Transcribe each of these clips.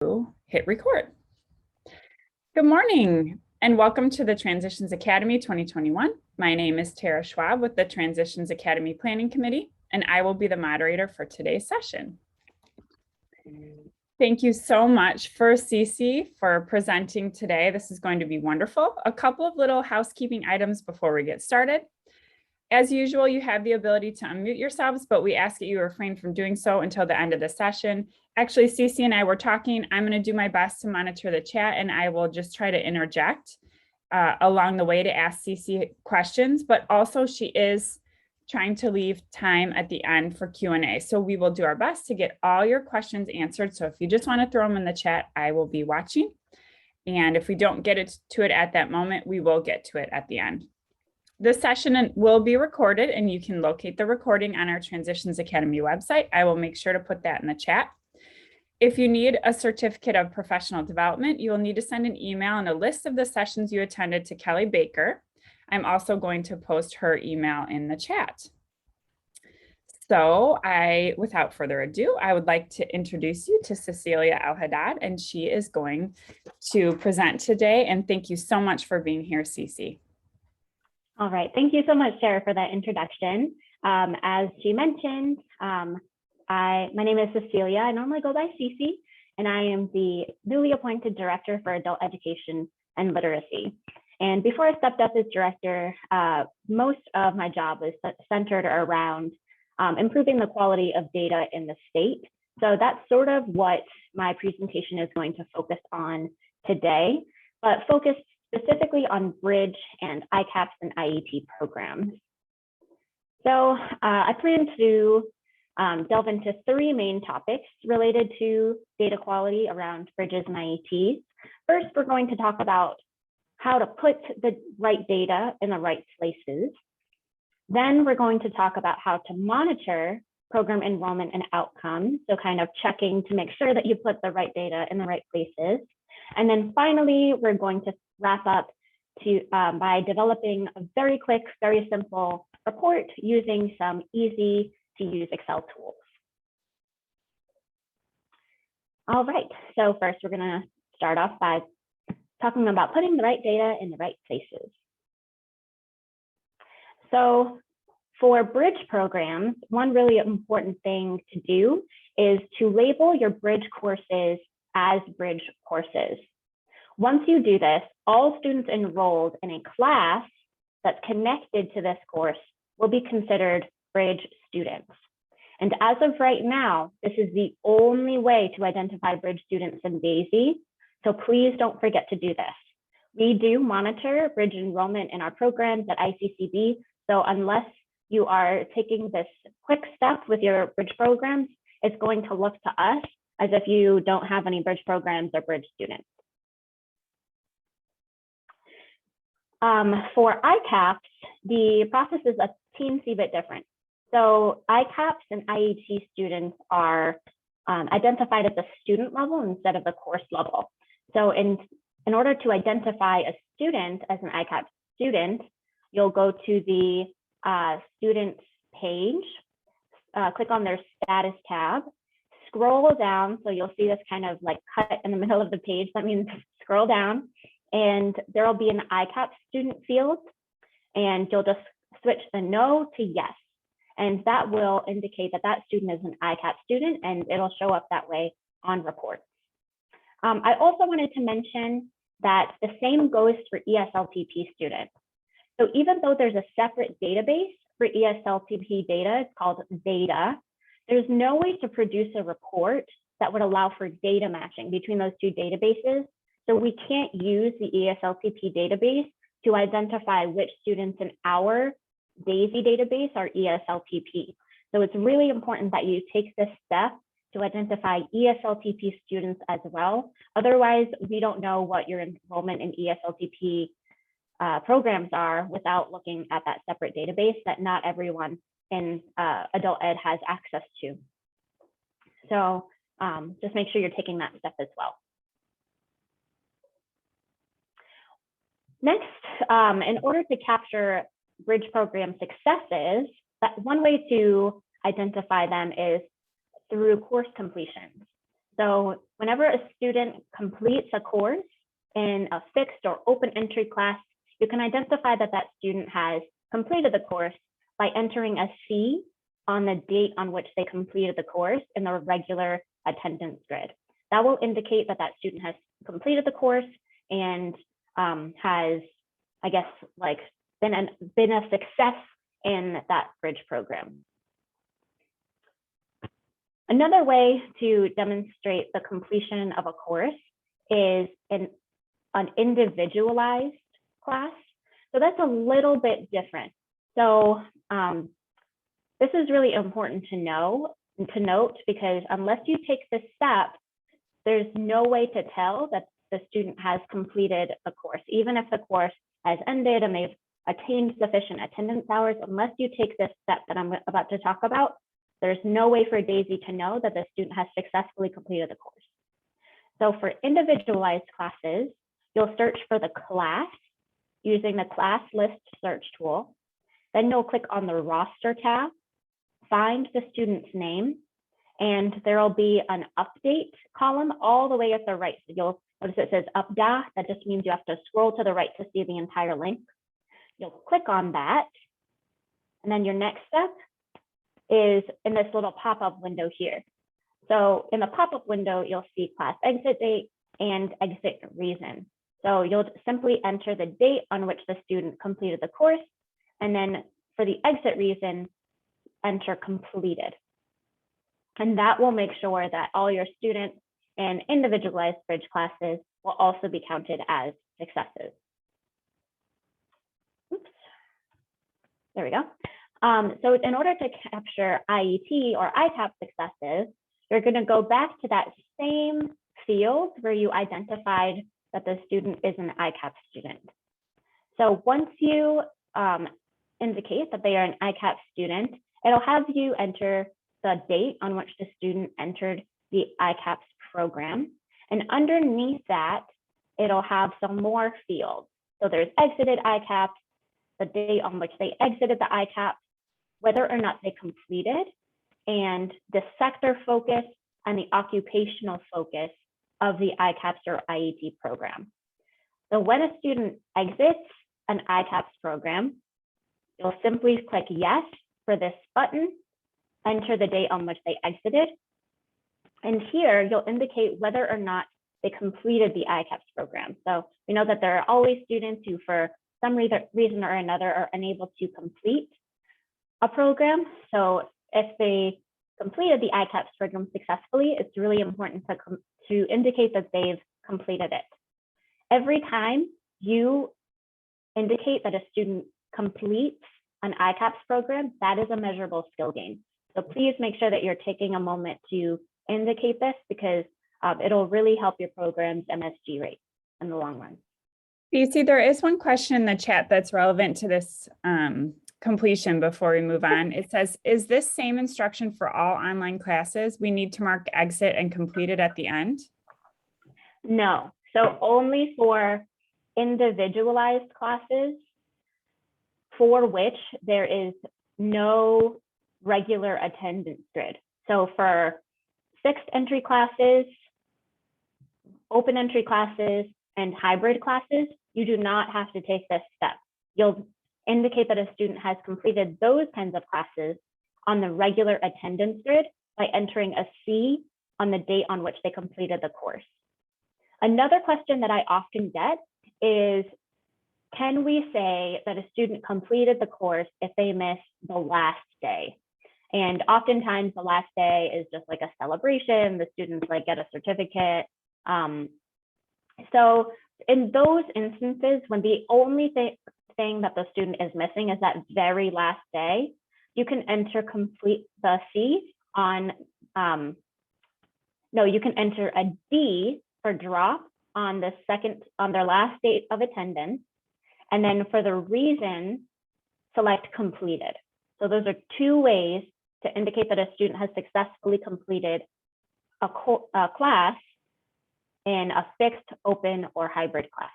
hit record. Good morning and welcome to the Transitions Academy 2021. My name is Tara Schwab with the Transitions Academy Planning Committee, and I will be the moderator for today's session. Thank you so much for Cece for presenting today. This is going to be wonderful. A couple of little housekeeping items before we get started. As usual, you have the ability to unmute yourselves, but we ask that you refrain from doing so until the end of the session. Actually, Cece and I were talking. I'm going to do my best to monitor the chat, and I will just try to interject along the way to ask Cece questions, but also she is trying to leave time at the end for Q&A. So we will do our best to get all your questions answered. So if you just want to throw them in the chat, I will be watching. And if we don't get to it at that moment, we will get to it at the end. This session will be recorded, and you can locate the recording on our Transitions Academy website. I will make sure to put that in the chat. If you need a certificate of professional development, you will need to send an email and a list of the sessions you attended to Kelly Baker. I'm also going to post her email in the chat. So without further ado, I would like to introduce you to Cecilia Elhaddad, and she is going to present today. And thank you so much for being here, Cece. All right, thank you so much, Sarah, for that introduction. As she mentioned, my name is Cecilia. I normally go by Cece, and I am the newly appointed Director for Adult Education and Literacy. And before I stepped up as Director, most of my job was centered around improving the quality of data in the state. So that's sort of what my presentation is going to focus on today, but focused specifically on Bridge and ICAPS and IEP programs. So I plan to delve into three main topics related to data quality around Bridges and IEPs. First, we're going to talk about how to put the right data in the right places. Then we're going to talk about how to monitor program enrollment and outcomes. So kind of checking to make sure that you put the right data in the right places. And then finally, we're going to wrap up by developing a very quick, very simple report using some easy to use Excel tools. All right, so first we're gonna start off by talking about putting the right data in the right places. So for Bridge programs, one really important thing to do is to label your Bridge courses as Bridge courses. Once you do this, all students enrolled in a class that's connected to this course will be considered Bridge students. And as of right now, this is the only way to identify Bridge students in DAISI. So please don't forget to do this. We do monitor Bridge enrollment in our programs at ICCB. So unless you are taking this quick step with your Bridge programs, it's going to look to us as if you don't have any Bridge programs or Bridge students. For ICAPS, the process is a teensy bit different. So ICAPS and IET students are identified at the student level instead of the course level. So in order to identify a student as an ICAP student, you'll go to the students page, click on their status tab, scroll down. So you'll see this kind of like cut in the middle of the page. That means scroll down, and there will be an ICAP student field, and you'll just switch the no to yes. And that will indicate that that student is an ICAP student, and it'll show up that way on reports. I also wanted to mention that the same goes for ESLTP students. So even though there's a separate database for ESLTP data, it's called data, there's no way to produce a report that would allow for data matching between those two databases. So we can't use the ESLTP database to identify which students in our DAISI database are ESLTP. So it's really important that you take this step to identify ESLTP students as well. Otherwise, we don't know what your enrollment in ESLTP programs are without looking at that separate database that not everyone in adult ed has access to. So just make sure you're taking that step as well. Next, in order to capture Bridge program successes, that one way to identify them is through course completions. So whenever a student completes a course in a fixed or open entry class, you can identify that that student has completed the course by entering a C on the date on which they completed the course in the regular attendance grid. That will indicate that that student has completed the course and has, I guess, like been a success in that Bridge program. Another way to demonstrate the completion of a course is an individualized class. So that's a little bit different. So this is really important to note because unless you take this step, there's no way to tell that the student has completed a course, even if the course has ended and they've attained sufficient attendance hours. Unless you take this step that I'm about to talk about, there's no way for DAISI to know that the student has successfully completed the course. So for individualized classes, you'll search for the class using the class list search tool. Then you'll click on the roster tab, find the student's name, and there will be an update column all the way at the right. So you'll notice it says update. That just means you have to scroll to the right to see the entire link. You'll click on that. And then your next step is in this little pop-up window here. So in the pop-up window, you'll see class exit date and exit reason. So you'll simply enter the date on which the student completed the course. And then for the exit reason, enter completed. And that will make sure that all your students in individualized Bridge classes will also be counted as successes. Oops. There we go. So in order to capture IEP or ICAP successes, you're going to go back to that same field where you identified that the student is an ICAP student. So once you indicate that they are an ICAP student, it'll have you enter the date on which the student entered the ICAPS program. And underneath that, it'll have some more fields. So there's exited ICAP, the date on which they exited the ICAP, whether or not they completed, and the sector focus and the occupational focus of the ICAPS or IET program. So when a student exits an ICAPS program, you'll simply click yes for this button, enter the date on which they exited, and here you'll indicate whether or not they completed the ICAPS program. So we know that there are always students who, for some reason or another, are unable to complete a program. So if they completed the ICAPS program successfully, it's really important to indicate that they've completed it. Every time you indicate that a student completes an ICAPS program, that is a measurable skill gain. So please make sure that you're taking a moment to indicate this because it'll really help your program's MSG rate in the long run. You see, there is one question in the chat that's relevant to this completion before we move on. It says, is this same instruction for all online classes? We need to mark exit and complete it at the end? No, so only for individualized classes for which there is no regular attendance grid. So for fixed entry classes, open entry classes, and hybrid classes, you do not have to take this step. You'll indicate that a student has completed those kinds of classes on the regular attendance grid by entering a C on the date on which they completed the course. Another question that I often get is, can we say that a student completed the course if they miss the last day? And oftentimes the last day is just like a celebration. The students like get a certificate. So in those instances, when the only thing that the student is missing is that very last day, you can enter complete the C on, no, you can enter a D for drop on their last date of attendance. And then for the reason, select completed. So those are two ways to indicate that a student has successfully completed a class in a fixed, open, or hybrid class.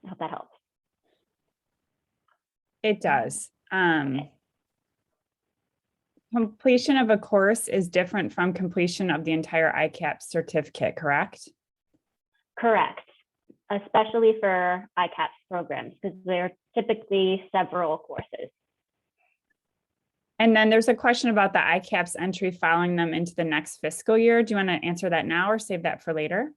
I hope that helps. It does. Completion of a course is different from completion of the entire ICAP certificate, correct? Correct, especially for ICAPS programs, because they're typically several courses. And then there's a question about the ICAPS entry following them into the next fiscal year. Do you want to answer that now or save that for later?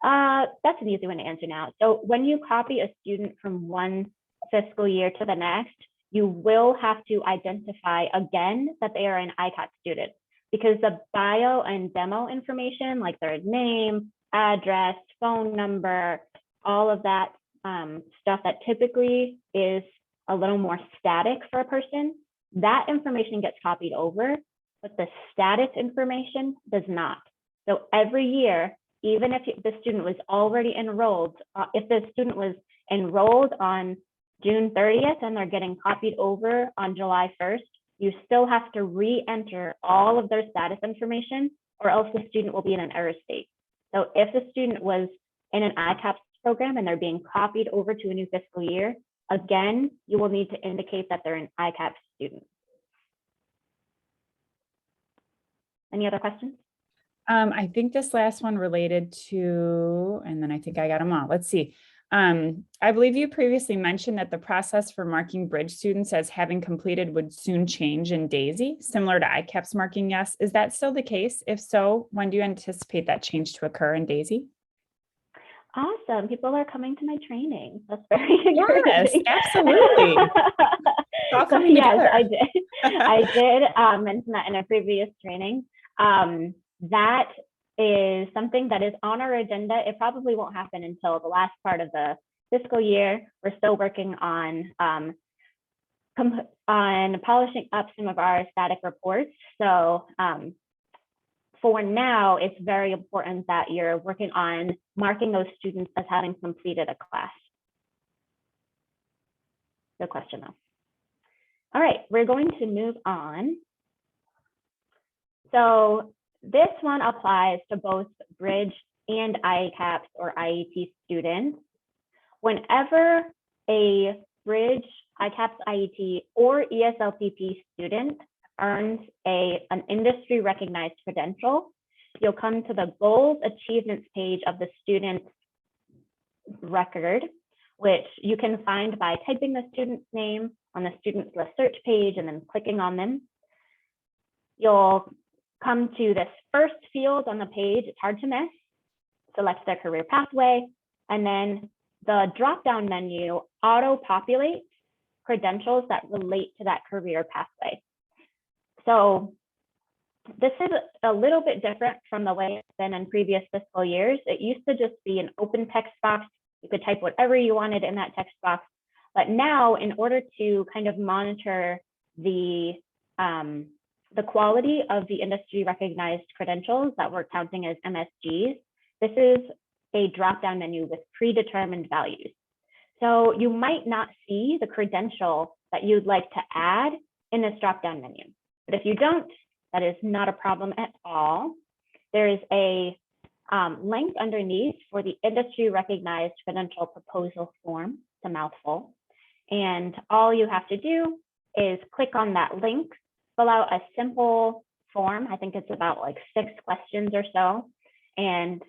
That's an easy one to answer now. So when you copy a student from one fiscal year to the next, you will have to identify again that they are an ICAT student, because the bio and demo information, like their name, address, phone number, all of that stuff that typically is a little more static for a person, that information gets copied over, but the status information does not. So every year, even if the student was already enrolled, if the student was enrolled on June 30th and they're getting copied over on July 1st, you still have to re-enter all of their status information, or else the student will be in an error state. So if the student was in an ICAPS program and they're being copied over to a new fiscal year, again, you will need to indicate that they're an ICAPS student. Any other questions? I think this last one related to, and then I think I got them all. Let's see. I believe you previously mentioned that the process for marking Bridge students as having completed would soon change in DAISI, similar to ICAPS marking, yes. Is that still the case? If so, when do you anticipate that change to occur in DAISI? Awesome. People are coming to my training. That's very encouraging. Yes, absolutely. All coming together. I did. I did mention that in a previous training. That is something that is on our agenda. It probably won't happen until the last part of the fiscal year. We're still working on polishing up some of our static reports. So for now, it's very important that you're working on marking those students as having completed a class. Good question though. All right, we're going to move on. So this one applies to both Bridge and ICAPS or IET students. Whenever a Bridge, ICAPS, IET, or ESLPP student earns an industry recognized credential, you'll come to the goals achievements page of the student's record, which you can find by typing the student's name on the student's list search page and then clicking on them. You'll come to this first field on the page. It's hard to miss. Select their career pathway, and then the drop-down menu auto-populates credentials that relate to that career pathway. So this is a little bit different from the way it's been in previous fiscal years. It used to just be an open text box. You could type whatever you wanted in that text box. But now, in order to kind of monitor the quality of the industry recognized credentials that we're counting as MSGs, this is a drop-down menu with predetermined values. So you might not see the credential that you'd like to add in this drop-down menu. But if you don't, that is not a problem at all. There is a link underneath for the industry recognized credential proposal form. It's a mouthful. And all you have to do is click on that link, fill out a simple form. I think it's about like 6 questions or so. And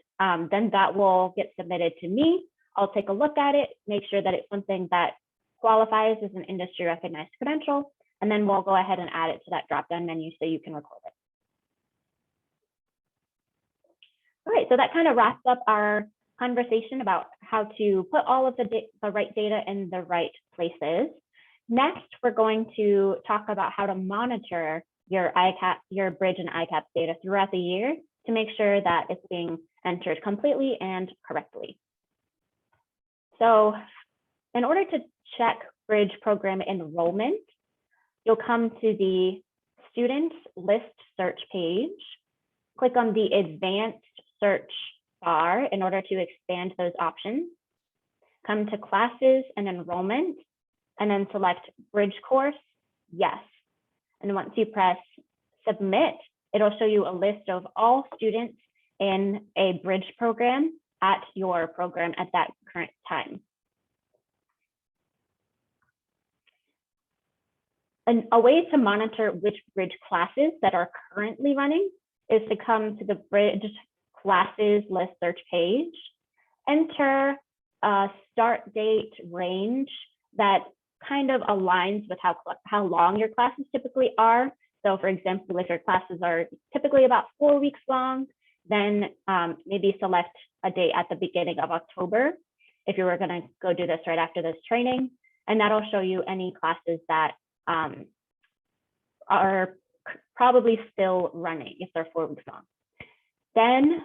then that will get submitted to me. I'll take a look at it, make sure that it's something that qualifies as an industry recognized credential, and then we'll go ahead and add it to that drop-down menu so you can record it. All right, so that kind of wraps up our conversation about how to put all of the right data in the right places. Next, we're going to talk about how to monitor your ICAP, your Bridge and ICAP data throughout the year to make sure that it's being entered completely and correctly. So in order to check Bridge program enrollment, you'll come to the students list search page, click on the advanced search bar in order to expand those options, come to classes and enrollment, and then select Bridge course, yes. And once you press submit, it'll show you a list of all students in a Bridge program at your program at that current time. a way to monitor which Bridge classes that are currently running is to come to the Bridge classes list search page, enter a start date range that kind of aligns with how long your classes typically are. So for example, if your classes are typically about 4 weeks long, then maybe select a date at the beginning of October if you were going to go do this right after this training. And that'll show you any classes that are probably still running if they're 4 weeks long. Then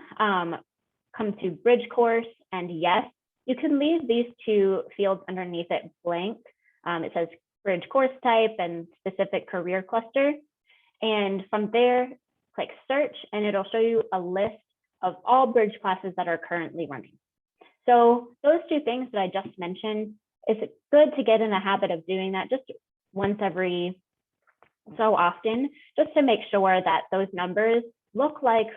come to Bridge course, and yes, you can leave these two fields underneath it blank. It says Bridge course type and specific career cluster. And from there, click search, and it'll show you a list of all Bridge classes that are currently running. So those two things that I just mentioned, it's good to get in the habit of doing that just once every so often, just to make sure that those numbers look like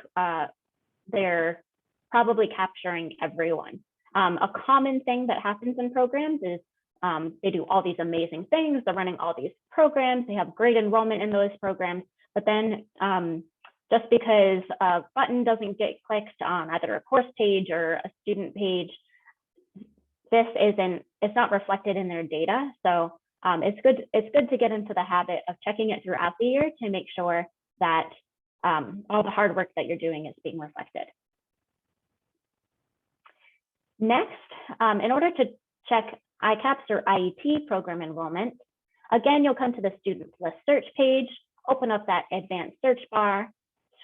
they're probably capturing everyone. A common thing that happens in programs is they do all these amazing things, they're running all these programs, they have great enrollment in those programs, but then just because a button doesn't get clicked on either a course page or a student page, it's not reflected in their data. So it's good to get into the habit of checking it throughout the year to make sure that all the hard work that you're doing is being reflected. Next, in order to check ICAPS or IEP program enrollment, again, you'll come to the student list search page, open up that advanced search bar,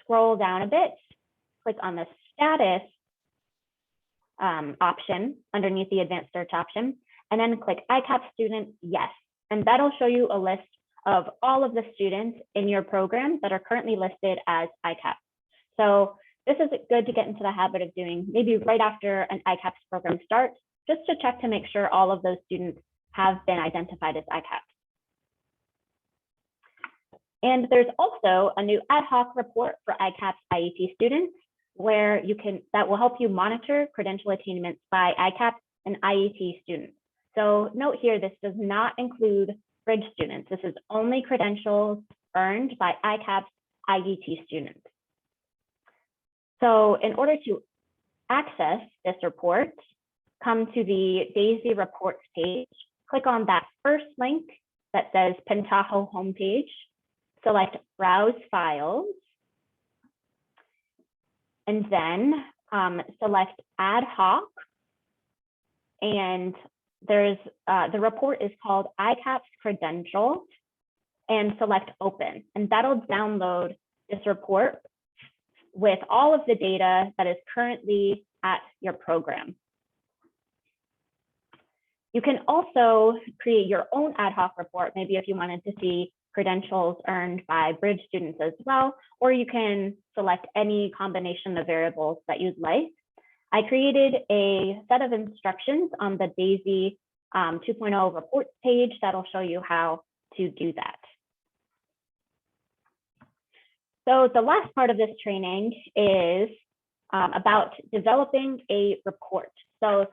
scroll down a bit, click on the status option underneath the advanced search option, and then click ICAP student yes. And that'll show you a list of all of the students in your program that are currently listed as ICAP. So this is good to get into the habit of doing maybe right after an ICAPS program starts, just to check to make sure all of those students have been identified as ICAP. And there's also a new ad hoc report for ICAPS IEP students that will help you monitor credential attainments by ICAPS and IET students. So note here, this does not include Bridge students. This is only credentials earned by ICAPS IET students. So in order to access this report, come to the DAISI reports page, click on that first link that says Pentaho homepage, select Browse Files, and then select Ad Hoc, and there's the report is called ICAPS Credentials, and select Open, and that'll download this report with all of the data that is currently at your program. You can also create your own ad hoc report, maybe if you wanted to see credentials earned by Bridge students as well, or you can select any combination of variables that you'd like. I created a set of instructions on the DAISI 2.0 reports page that'll show you how to do that. So the last part of this training is about developing a report. So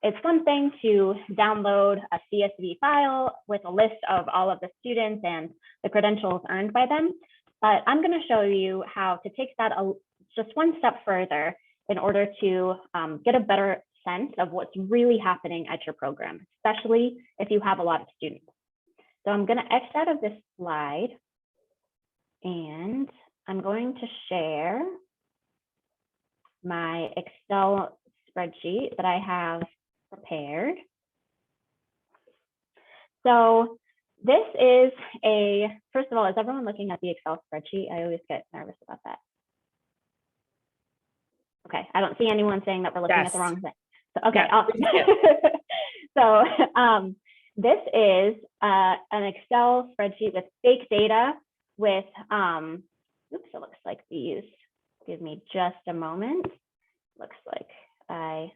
it's one thing to download a CSV file with a list of all of the students and the credentials earned by them, but I'm going to show you how to take that just one step further in order to get a better sense of what's really happening at your program, especially if you have a lot of students. So I'm going to X out of this slide, and I'm going to share my Excel spreadsheet that I have prepared. So this is first of all, is everyone looking at the Excel spreadsheet? I always get nervous about that. Okay, I don't see anyone saying that we're looking at the wrong thing. So, okay, so this is an Excel spreadsheet with fake data with, oops, it looks like these, give me just a moment. Looks like I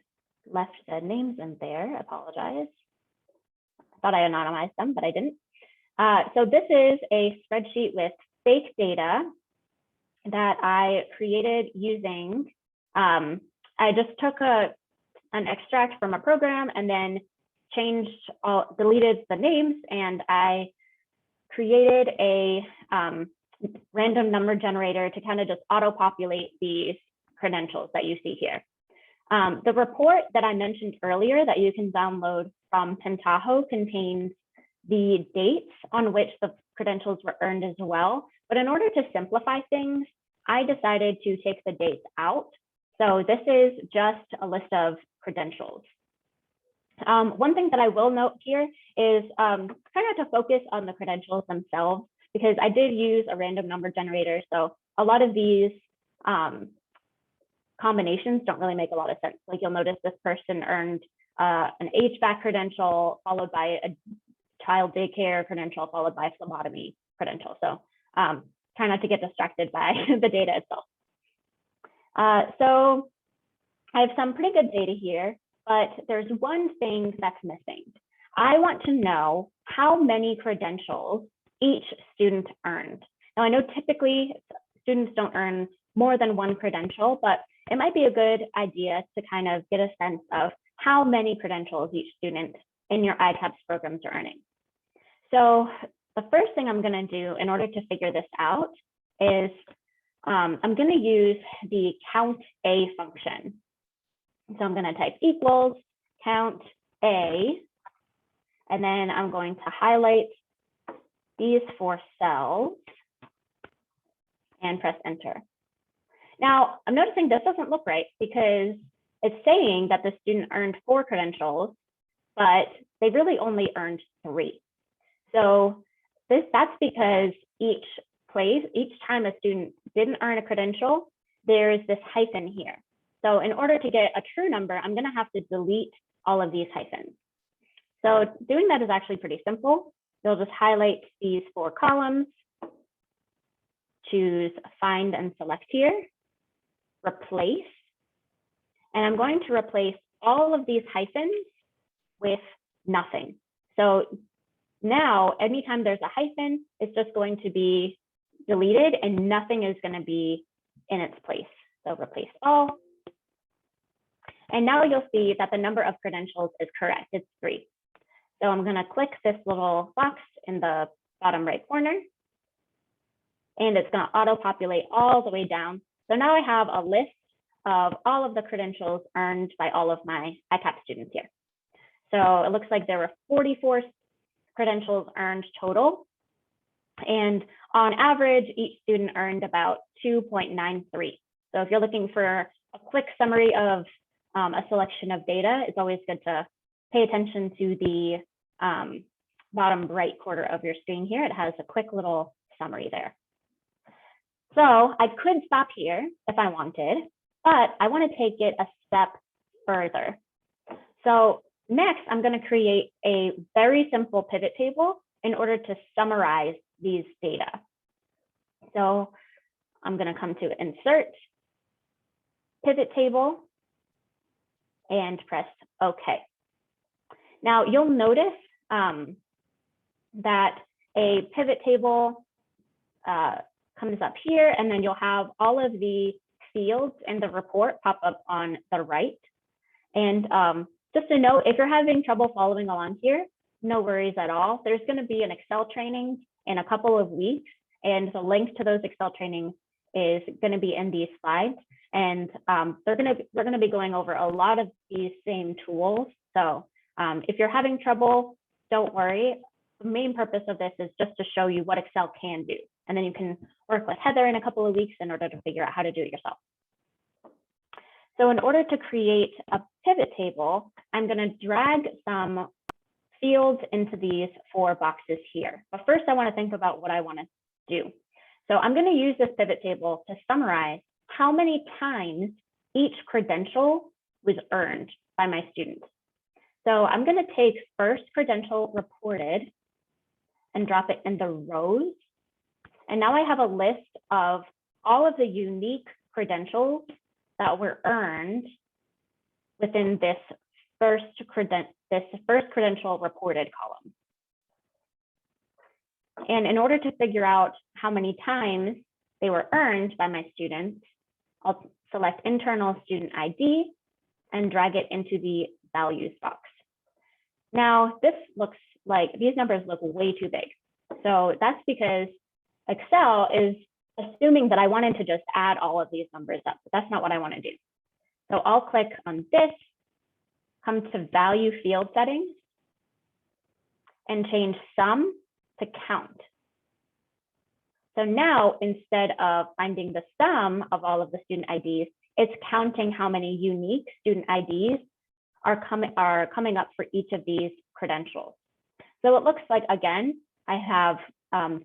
left the names in there, apologize. I thought I anonymized them, but I didn't. So this is a spreadsheet with fake data that I created using, I just took an extract from a program and then deleted the names, and I created a random number generator to kind of just auto-populate these credentials that you see here. The report that I mentioned earlier that you can download from Pentaho contains the dates on which the credentials were earned as well. But in order to simplify things, I decided to take the dates out. So this is just a list of credentials. One thing that I will note here is try not to focus on the credentials themselves, because I did use a random number generator. So a lot of these combinations don't really make a lot of sense. Like you'll notice this person earned an HVAC credential followed by a child daycare credential followed by a phlebotomy credential. So try not to get distracted by the data itself. So I have some pretty good data here, but there's one thing that's missing. I want to know how many credentials each student earned. Now I know typically students don't earn more than one credential, but it might be a good idea to kind of get a sense of how many credentials each student in your ICAPS programs are earning. So the first thing I'm going to do in order to figure this out is I'm going to use the count A function. So I'm going to type equals count A, and then I'm going to highlight these 4 cells and press enter. Now, I'm noticing this doesn't look right because it's saying that the student earned 4 credentials, but they really only earned 3. So that's because each time a student didn't earn a credential, there's this hyphen here. So in order to get a true number, I'm going to have to delete all of these hyphens. So doing that is actually pretty simple. You'll just highlight these 4 columns, choose find and select here, replace, and I'm going to replace all of these hyphens with nothing. So now anytime there's a hyphen, it's just going to be deleted and nothing is going to be in its place. So replace all. And now you'll see that the number of credentials is correct. It's 3. So I'm going to click this little box in the bottom right corner, and it's going to auto-populate all the way down. So now I have a list of all of the credentials earned by all of my ICAP students here. So it looks like there were 44 credentials earned total. And on average, each student earned about 2.93. So if you're looking for a quick summary of a selection of data, it's always good to pay attention to the bottom right corner of your screen here. It has a quick little summary there. So I could stop here if I wanted, but I want to take it a step further. So next, I'm going to create a very simple pivot table in order to summarize these data. So I'm going to come to Insert, Pivot Table, and press OK. Now you'll notice that a pivot table comes up here, and then you'll have all of the fields in the report pop up on the right. And just to note, if you're having trouble following along here, no worries at all. There's going to be an Excel training in a couple of weeks, and the link to those Excel trainings is going to be in these slides. And we're going to be going over a lot of these same tools. So if you're having trouble, don't worry. The main purpose of this is just to show you what Excel can do. And then you can work with Heather in a couple of weeks in order to figure out how to do it yourself. So in order to create a pivot table, I'm going to drag some fields into these 4 boxes here. But first, I want to think about what I want to do. So I'm going to use this pivot table to summarize how many times each credential was earned by my students. So I'm going to take first credential reported and drop it in the rows. And now I have a list of all of the unique credentials that were earned within this first credential reported column. And in order to figure out how many times they were earned by my students, I'll select internal student ID and drag it into the values box. Now, this looks like these numbers look way too big. So that's because Excel is assuming that I wanted to just add all of these numbers up, but that's not what I want to do. So I'll click on this, come to value field settings, and change sum to count. So now, instead of finding the sum of all of the student IDs, it's counting how many unique student IDs are coming up for each of these credentials. So it looks like, again, I have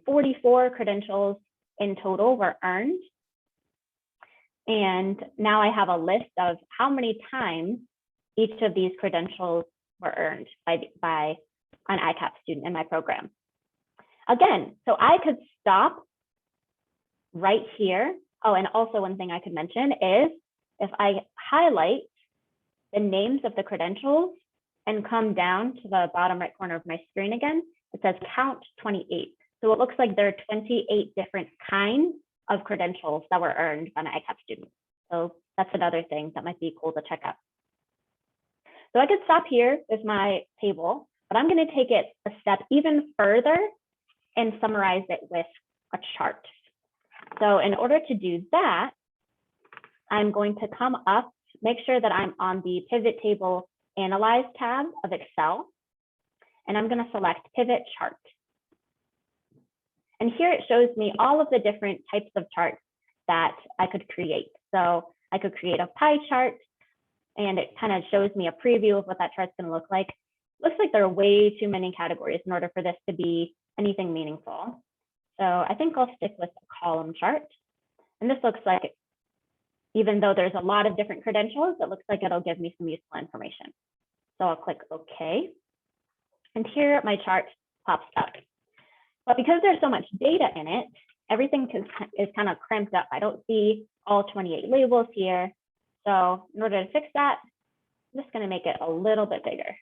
44 credentials in total were earned. And now I have a list of how many times each of these credentials were earned by an ICAP student in my program. Again, so I could stop right here. Oh, and also one thing I could mention is if I highlight the names of the credentials and come down to the bottom right corner of my screen again, it says count 28. So it looks like there are 28 different kinds of credentials that were earned by an ICAP student. So that's another thing that might be cool to check out. So I could stop here with my table, but I'm going to take it a step even further and summarize it with a chart. So in order to do that, I'm going to come up, make sure that I'm on the Pivot Table Analyze tab of Excel, and I'm going to select Pivot Chart. And here it shows me all of the different types of charts that I could create. So I could create a pie chart, and it kind of shows me a preview of what that chart's going to look like. Looks like there are way too many categories in order for this to be anything meaningful. So I think I'll stick with a column chart. And this looks like, even though there's a lot of different credentials, it looks like it'll give me some useful information. So I'll click OK. And here my chart pops up. But because there's so much data in it, everything is kind of cramped up. I don't see all 28 labels here. So in order to fix that, I'm just going to make it a little bit bigger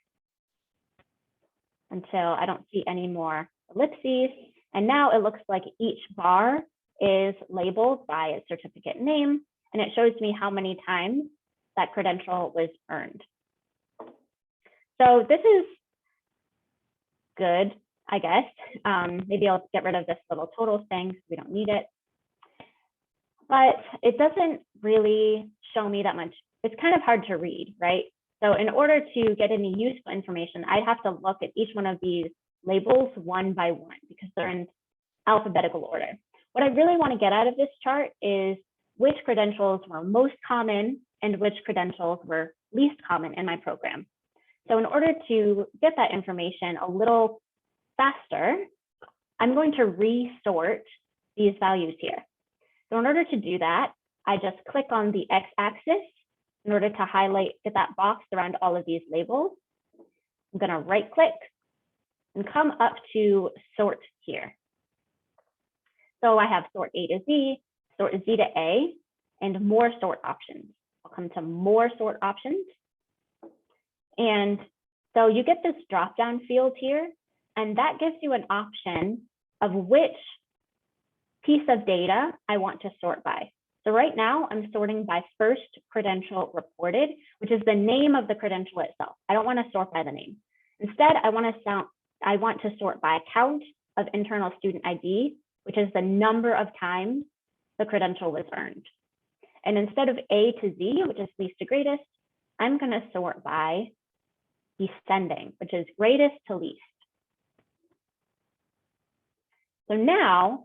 until I don't see any more ellipses. And now it looks like each bar is labeled by its certificate name, and it shows me how many times that credential was earned. So this is good, I guess. Maybe I'll get rid of this little totals thing because we don't need it. But it doesn't really show me that much. It's kind of hard to read, right? So in order to get any useful information, I'd have to look at each one of these labels one by one because they're in alphabetical order. What I really want to get out of this chart is which credentials were most common and which credentials were least common in my program. So in order to get that information a little faster, I'm going to resort these values here. So in order to do that, I just click on the x-axis in order to highlight, get that box around all of these labels. I'm going to right click and come up to sort here. So I have sort A to Z, sort Z to A, and more sort options. I'll come to more sort options. And so you get this drop-down field here, and that gives you an option of which piece of data I want to sort by. So right now I'm sorting by first credential reported, which is the name of the credential itself. I don't want to sort by the name. Instead, I want to sort by count of internal student ID, which is the number of times the credential was earned. And instead of A to Z, which is least to greatest, I'm going to sort by descending, which is greatest to least. So now,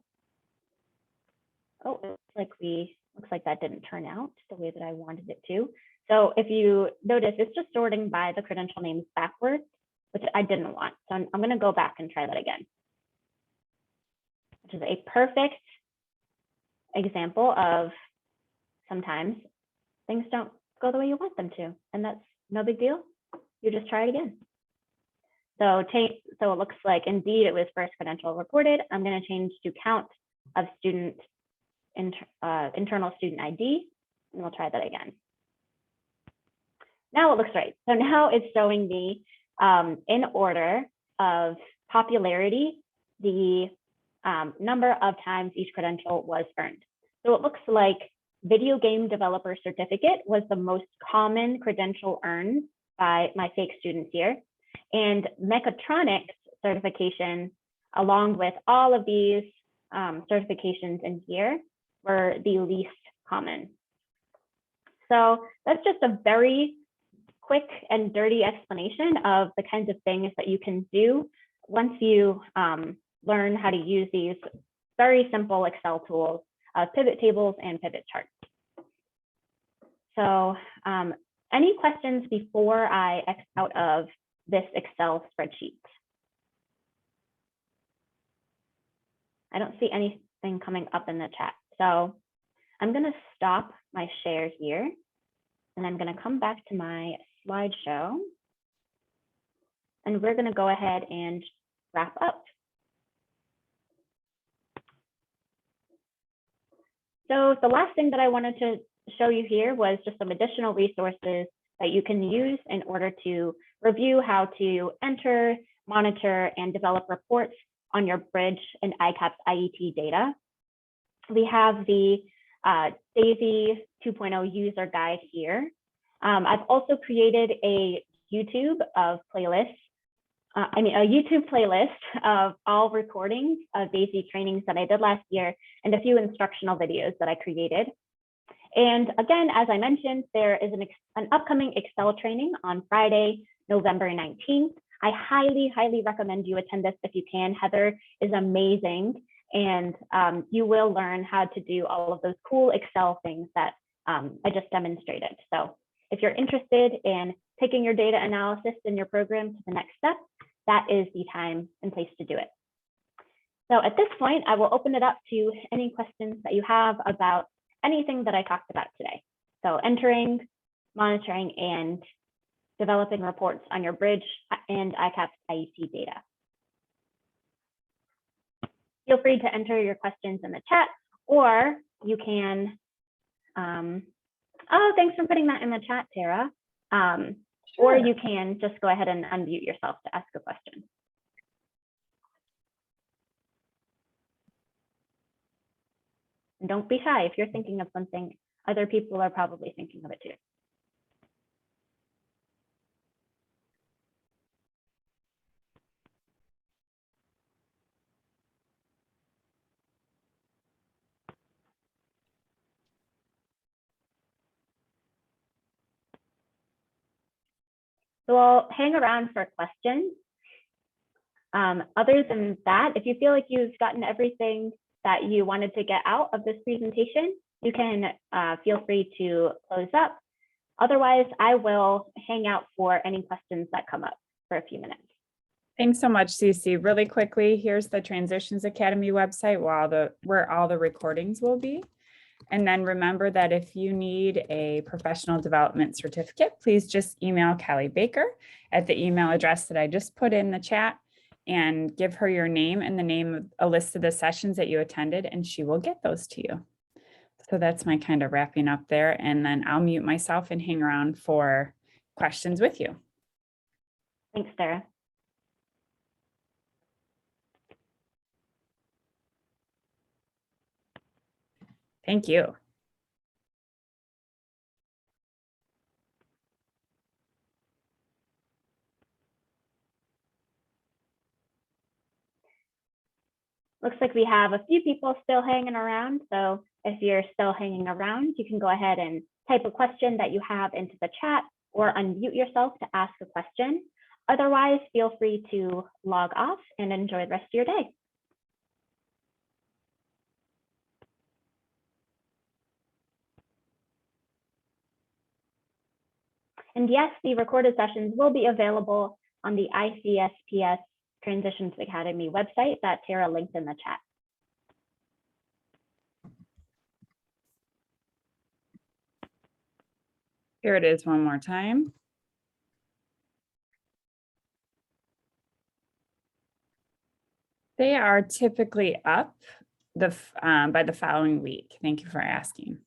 oh, looks like that didn't turn out the way that I wanted it to. So if you notice, it's just sorting by the credential names backwards, which I didn't want. So I'm going to go back and try that again, which is a perfect example of sometimes things don't go the way you want them to, and that's no big deal. You just try it again. So it looks like indeed it was first credential reported. I'm going to change to count of student internal student ID, and we'll try that again. Now it looks right. So now it's showing me in order of popularity, the number of times each credential was earned. So it looks like video game developer certificate was the most common credential earned by my fake students here. And mechatronics certification along with all of these certifications in here, were the least common. So that's just a very quick and dirty explanation of the kinds of things that you can do once you learn how to use these very simple Excel tools, pivot tables and pivot charts. So any questions before I X out of this Excel spreadsheet? I don't see anything coming up in the chat. So I'm going to stop my share here, and I'm going to come back to my slideshow, and we're going to go ahead and wrap up. So the last thing that I wanted to show you here was just some additional resources that you can use in order to review how to enter, monitor, and develop reports on your Bridge and ICAPS IET data. We have the DAISI 2.0 user guide here. I've also created a YouTube playlist of all recordings of DAISI trainings that I did last year and a few instructional videos that I created. And again, as I mentioned, there is an upcoming Excel training on Friday, November 19th. I highly, highly recommend you attend this if you can. Heather is amazing, and you will learn how to do all of those cool Excel things that I just demonstrated. So if you're interested in taking your data analysis in your program to the next step, that is the time and place to do it. So at this point, I will open it up to any questions that you have about anything that I talked about today. So entering, monitoring, and developing reports on your Bridge and ICAPS IET data. Feel free to enter your questions in the chat, or you can, oh, thanks for putting that in the chat, Tara. Sure. Or you can just go ahead and unmute yourself to ask a question. And don't be shy. If you're thinking of something, other people are probably thinking of it too. So I'll hang around for questions. Other than that, if you feel like you've gotten everything that you wanted to get out of this presentation, you can feel free to close up. Otherwise, I will hang out for any questions that come up for a few minutes. Thanks so much, Cece. Really quickly, here's the Transitions Academy website where all the recordings will be. And then remember that if you need a professional development certificate, please just email Kelly Baker at the email address that I just put in the chat, and give her your name and the name of a list of the sessions that you attended, and she will get those to you. So that's my kind of wrapping up there. And then I'll mute myself and hang around for questions with you. Thanks, Sarah. Thank you. Looks like we have a few people still hanging around. So if you're still hanging around, you can go ahead and type a question that you have into the chat or unmute yourself to ask a question. Otherwise, feel free to log off and enjoy the rest of your day. And yes, the recorded sessions will be available on the ICSPS Transitions Academy website that Tara linked in the chat. Here it is one more time. They are typically up by the following week. Thank you for asking.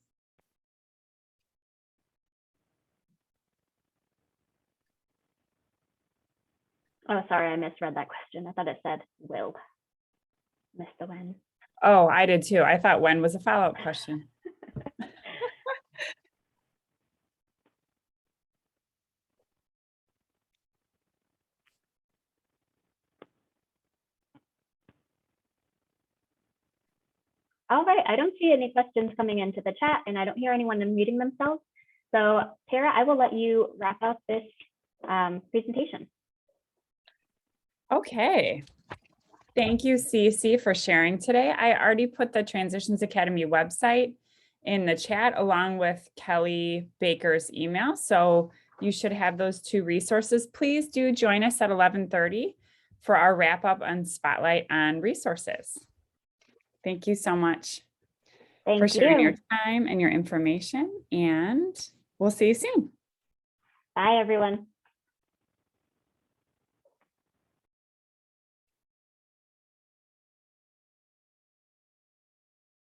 Oh, sorry, I misread that question. I thought it said will. Missed the when. Oh, I did too. I thought when was a follow-up question. All right, I don't see any questions coming into the chat, and I don't hear anyone unmuting themselves. So Tara, I will let you wrap up this presentation. Okay. Thank you, Cece, for sharing today. I already put the Transitions Academy website in the chat along with Kelly Baker's email. So you should have those two resources. Please do join us at 11:30 for our wrap up and spotlight on resources. Thank you so much for sharing your time and your information, and we'll see you soon. Bye, everyone.